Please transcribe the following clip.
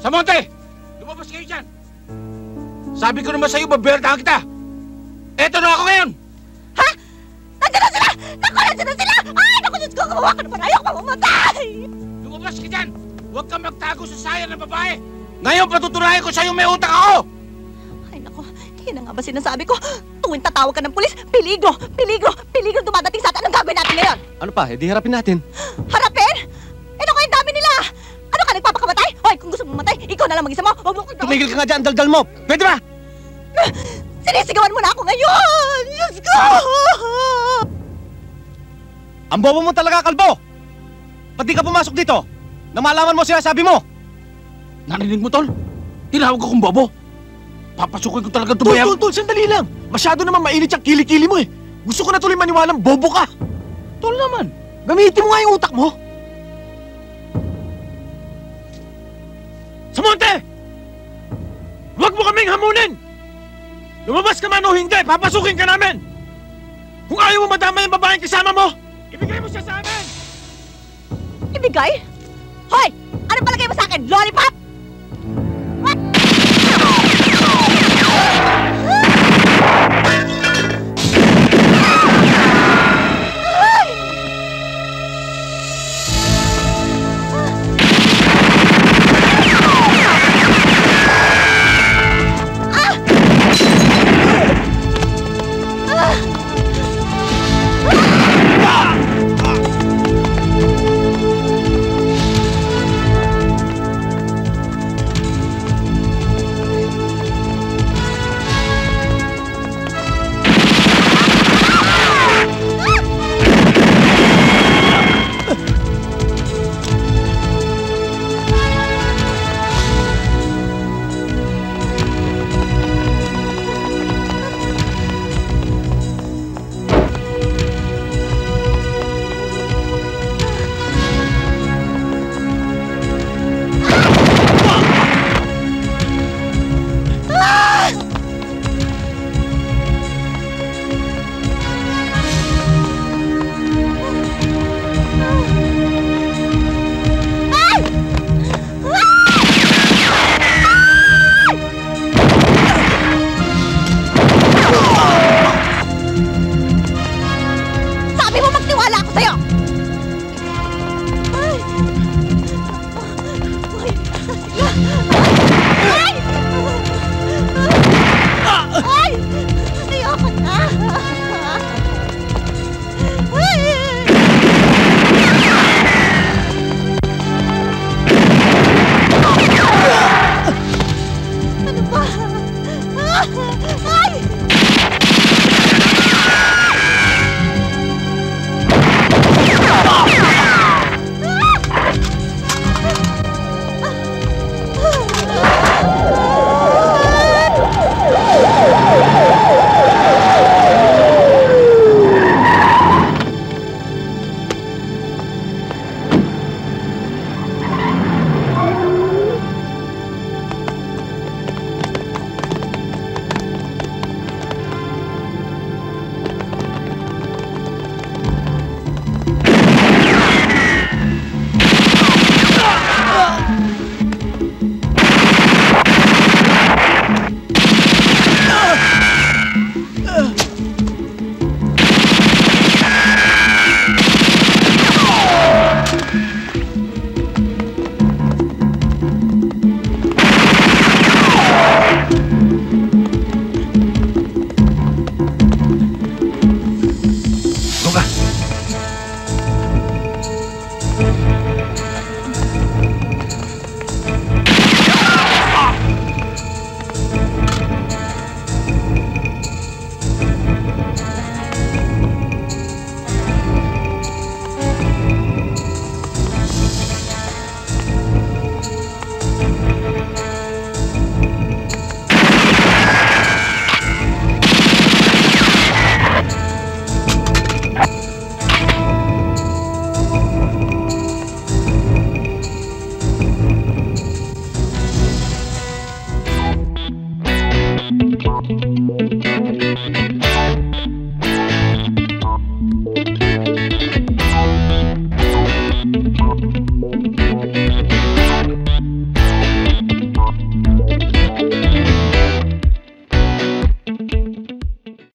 Samonte! Lumabas kayo dyan! Sabi ko naman sa'yo, babertahan kita! Eto na ako ngayon! Ha? Nandiyan na sila! Naku, nandiyan na sila! Ay, naku, Diyos ko, gumawa ka naman! Ayoko pa mamatay! Lumabas ka dyan! Huwag kang magtago sa sayang ng babae! Ngayon, patutunayan ko sa'yo may utak ako! Ay, naku, yan na nga ba sinasabi ko? Tuwing tatawag ka ng pulis, peligro! Peligro! Peligro dumadating sa atin! Anong gagawin natin ngayon? Ano pa? Di harapin natin. Harapin? Eh, naku, ang dami nila! Ano ka, nagpapakamatay? Hoy, kung gusto mong mamatay, ikaw na lang mag-isa mo! Huwag mo kong Tumigil ka nga dyan, daldal mo! Pwede ba? Sinisigawan mo na ako ngayon! Diyos ko! Ang bobo mo talaga, kalbo! Ba't di ka pumasok dito? Na malaman mo sinasabi mo! Narinig mo, Tol? Tinawag ko kong bobo! Papasukin ko talaga tumayang... Tol, sandali lang! Masyado naman mainit yung kilikili mo eh! Gusto ko na tuloy maniwalang bobo ka! Tol naman! Gamitin mo nga yung utak mo! Samonte! Huwag mo kaming hamunin! Lumabas ka man o hindi, papasukin ka namin! Kung ayaw mo madama yung babaeng kasama mo, ibigay mo siya sa amin! Ibigay? Hoy! Ano palagay mo sa akin? Lollipop? What? Sabi mo magtiwala ako sa'yo!